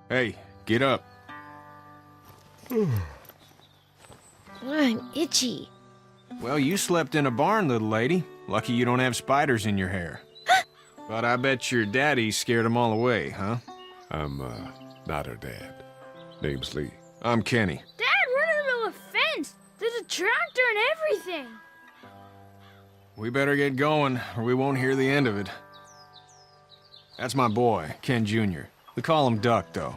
Hey, get up. I'm itchy. Well, you slept in a barn, little lady. Lucky you don't have spiders in your hair. But I bet your daddy scared them all away, huh? I'm, not her dad. Name's Lee. I'm Kenny. Dad, we're in the middle of a fence. There's a tractor and everything. We better get going, or we won't hear the end of it. That's my boy, Ken Jr. We call him Duck, though.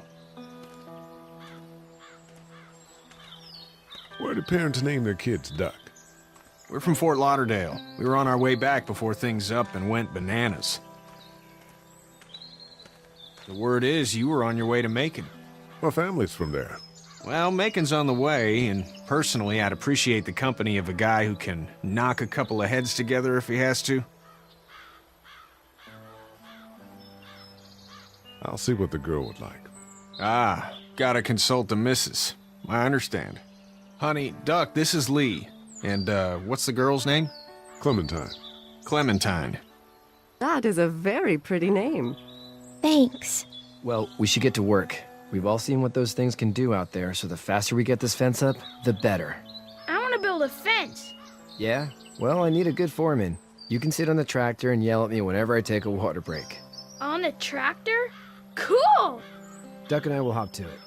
Why do parents name their kids Duck? We're from Fort Lauderdale. We were on our way back before things up and went bananas. The word is you were on your way to Macon. My family's from there. Well, Macon's on the way, and personally, I'd appreciate the company of a guy who can knock a couple of heads together if he has to. I'll see what the girl would like. Ah, gotta consult the missus. I understand. Honey, Duck, this is Lee. And, what's the girl's name? Clementine. Clementine. That is a very pretty name. Thanks. Well, we should get to work. We've all seen what those things can do out there, so the faster we get this fence up, the better. I want to build a fence. Yeah? Well, I need a good foreman. You can sit on the tractor and yell at me whenever I take a water break. On the tractor? Cool! Duck and I will hop to it.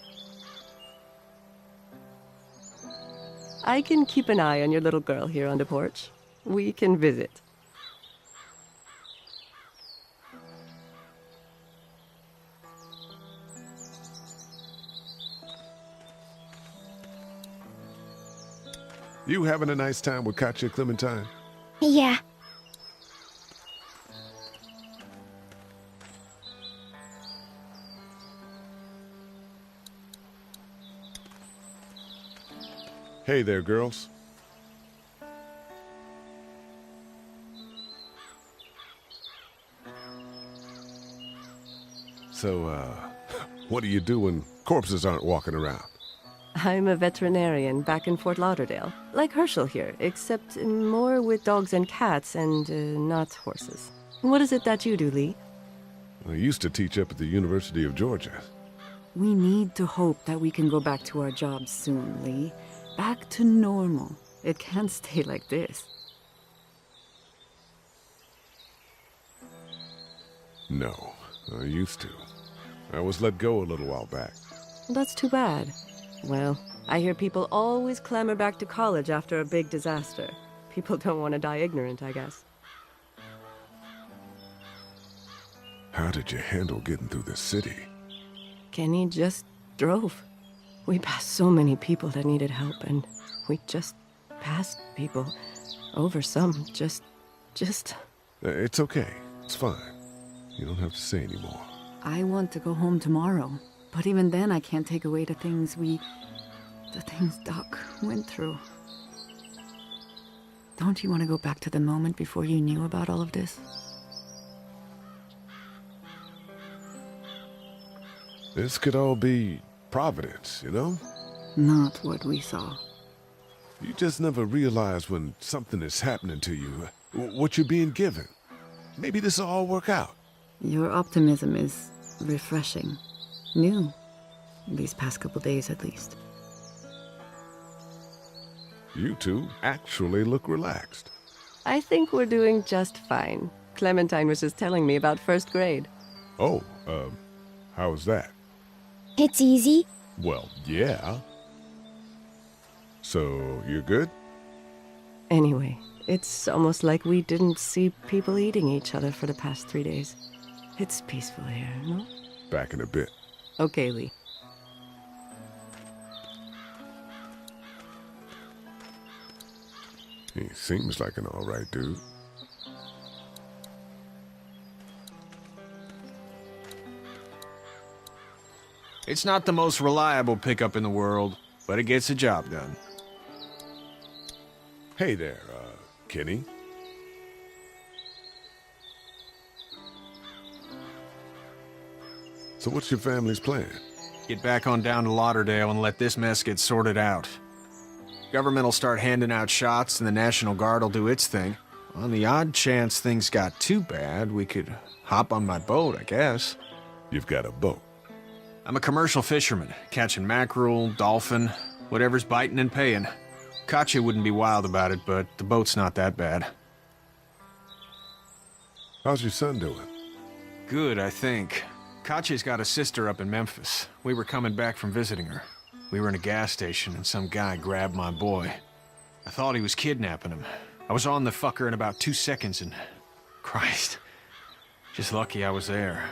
I can keep an eye on your little girl here on the porch. We can visit. You having a nice time with Katya, Clementine? Yeah. Hey there, girls. So, what do you do when corpses aren't walking around? I'm a veterinarian back in Fort Lauderdale, like Herschel here, except more with dogs and cats and not horses. What is it that you do, Lee? I used to teach up at the University of Georgia. We need to hope that we can go back to our jobs soon, Lee. Back to normal. It can't stay like this. No, I used to. I was let go a little while back. That's too bad. Well, I hear people always clamor back to college after a big disaster. People don't want to die ignorant, I guess. How did you handle getting through the city? Kenny just drove. We passed so many people that needed help, and we just passed people. Over some, just... It's okay. It's fine. You don't have to say anymore. I want to go home tomorrow. But even then, I can't take away the things Doc went through. Don't you want to go back to the moment before you knew about all of this? This could all be Providence, you know? Not what we saw. You just never realize when something is happening to you, what you're being given. Maybe this will all work out. Your optimism is refreshing. New. These past couple days, at least. You two actually look relaxed. I think we're doing just fine. Clementine was just telling me about first grade. Oh, how was that? It's easy. Well, yeah. So, you're good? Anyway, it's almost like we didn't see people eating each other for the past 3 days. It's peaceful here, no? Back in a bit. Okay, Lee. He seems like an alright dude. It's not the most reliable pickup in the world, but it gets the job done. Hey there, Kenny. So what's your family's plan? Get back on down to Lauderdale and let this mess get sorted out. Government will start handing out shots and the National Guard will do its thing. On the odd chance things got too bad, we could hop on my boat, I guess. You've got a boat. I'm a commercial fisherman, catching mackerel, dolphin, whatever's biting and paying. Katya wouldn't be wild about it, but the boat's not that bad. How's your son doing? Good, I think. Katya's got a sister up in Memphis. We were coming back from visiting her. We were in a gas station and some guy grabbed my boy. I thought he was kidnapping him. I was on the fucker in about 2 seconds and... Christ. Just lucky I was there.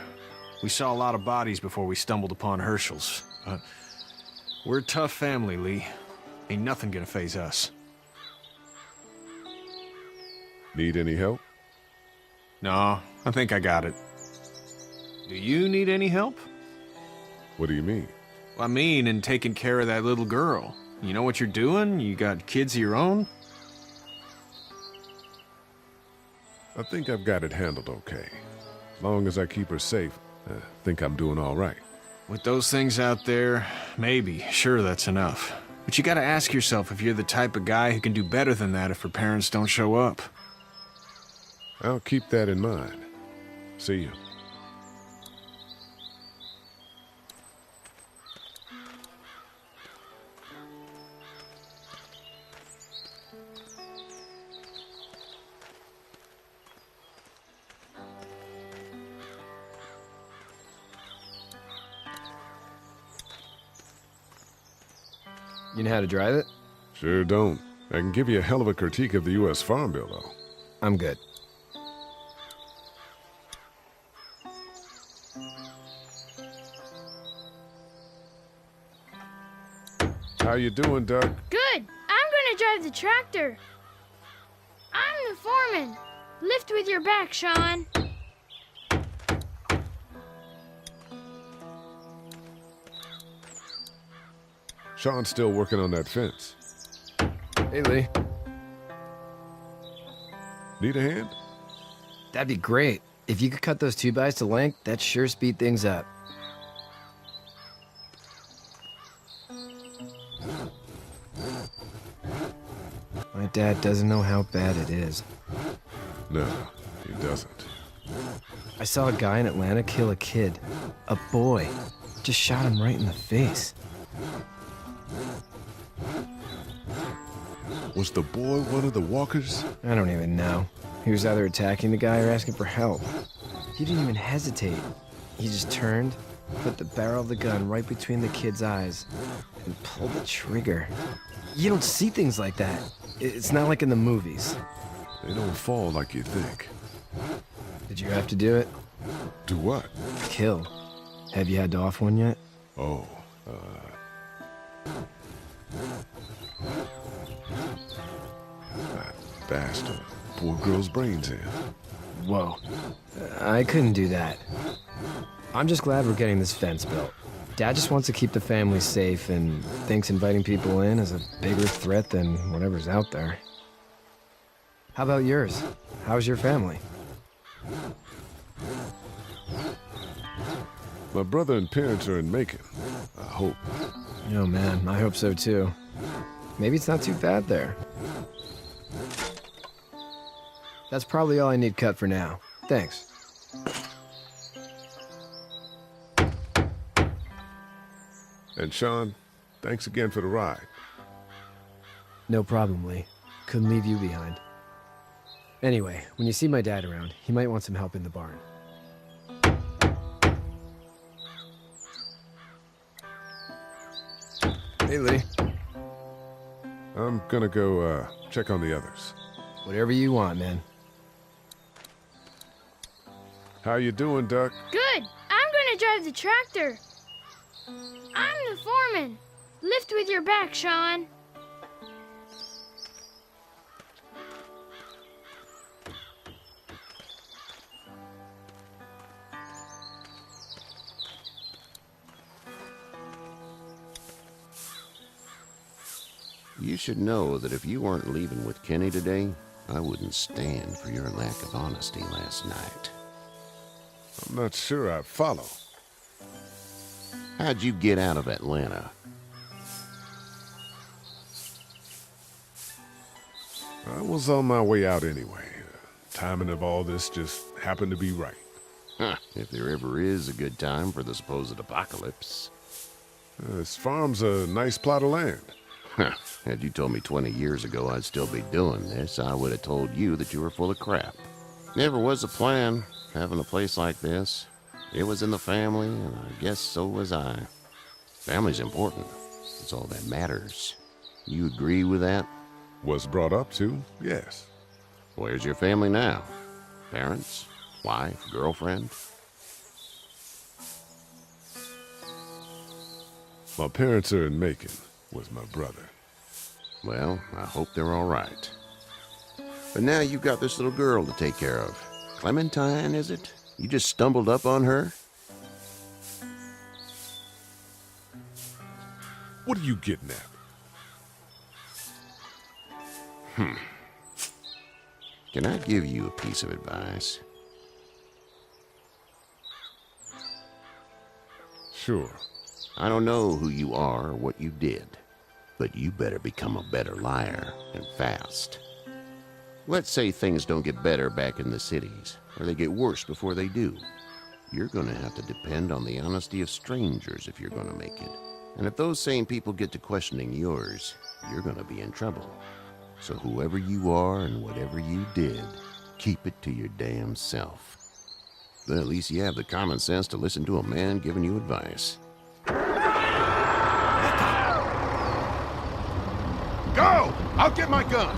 We saw a lot of bodies before we stumbled upon Hershel's. But we're a tough family, Lee. Ain't nothing gonna faze us. Need any help? No, I think I got it. Do you need any help? What do you mean? I mean, in taking care of that little girl. You know what you're doing? You got kids of your own? I think I've got it handled okay. Long as I keep her safe, I think I'm doing all right. With those things out there, maybe, sure, that's enough. But you gotta ask yourself if you're the type of guy who can do better than that if her parents don't show up. I'll keep that in mind. See you. You know how to drive it? Sure don't. I can give you a hell of a critique of the U.S. Farm Bill, though. I'm good. How you doing, Doug? Good. I'm gonna drive the tractor. I'm the foreman. Lift with your back, Sean. Sean's still working on that fence. Hey, Lee. Need a hand? That'd be great. If you could cut those 2x to length, that'd sure speed things up. My dad doesn't know how bad it is. No, he doesn't. I saw a guy in Atlanta kill a kid. A boy. Just shot him right in the face. Was the boy one of the walkers? I don't even know. He was either attacking the guy or asking for help. He didn't even hesitate. He just turned, put the barrel of the gun right between the kid's eyes, and pulled the trigger. You don't see things like that. It's not like in the movies. They don't fall like you think. Did you have to do it? Do what? Kill. Have you had to off one yet? Oh, that bastard. Poor girl's brains in. Whoa. I couldn't do that. I'm just glad we're getting this fence built. Dad just wants to keep the family safe and thinks inviting people in is a bigger threat than whatever's out there. How about yours? How's your family? My brother and parents are in Macon. I hope. Oh man, I hope so too. Maybe it's not too bad there. That's probably all I need cut for now. Thanks. And Sean, thanks again for the ride. No problem, Lee. Couldn't leave you behind. Anyway, when you see my dad around, he might want some help in the barn. Hey, Lee. I'm gonna go, check on the others. Whatever you want, man. How you doing, Duck? Good. I'm gonna drive the tractor. I'm the foreman. Lift with your back, Sean. You should know that if you weren't leaving with Kenny today, I wouldn't stand for your lack of honesty last night. I'm not sure I follow. How'd you get out of Atlanta? I was on my way out anyway. Timing of all this just happened to be right. Huh, if there ever is a good time for the supposed apocalypse. This farm's a nice plot of land. Huh, had you told me 20 years ago I'd still be doing this, I would have told you that you were full of crap. Never was a plan, having a place like this. It was in the family, and I guess so was I. Family's important. It's all that matters. You agree with that? Was brought up to, yes. Where's your family now? Parents? Wife? Girlfriend? My parents are in Macon, was my brother. Well, I hope they're all right. But now you've got this little girl to take care of. Clementine, is it? You just stumbled up on her? What are you getting at? Can I give you a piece of advice? Sure. I don't know who you are or what you did, but you better become a better liar, and fast. Let's say things don't get better back in the cities, or they get worse before they do. You're gonna have to depend on the honesty of strangers if you're gonna make it. And if those same people get to questioning yours, you're gonna be in trouble. So whoever you are and whatever you did, keep it to your damn self. Then at least you have the common sense to listen to a man giving you advice. Go! I'll get my gun!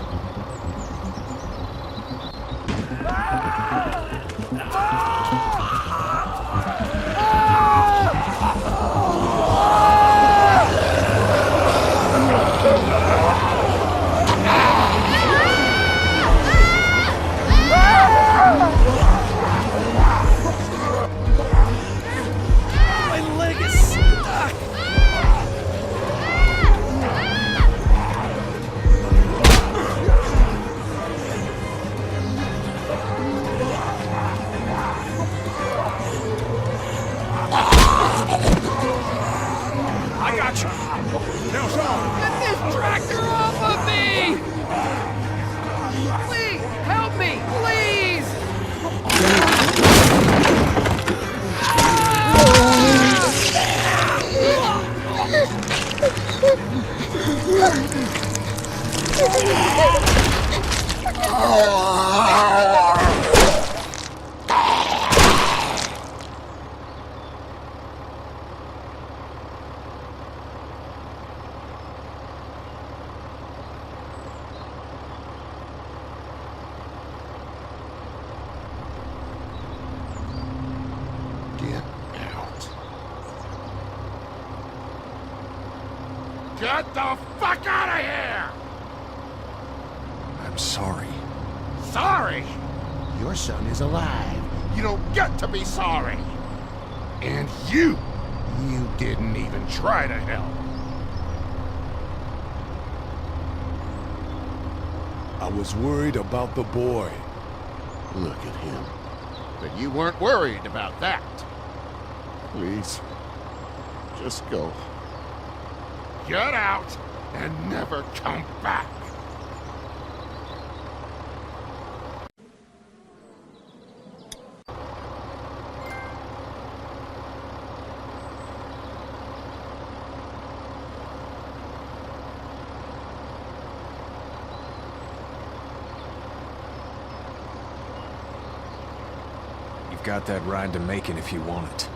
Get out. Get the fuck out of here! I'm sorry. Sorry? Your son is alive. You don't get to be sorry. And you didn't even try to help. I was worried about the boy. Look at him. But you weren't worried about that. Please, just go. Get out and never come back. You've got that ride to Macon if you want it.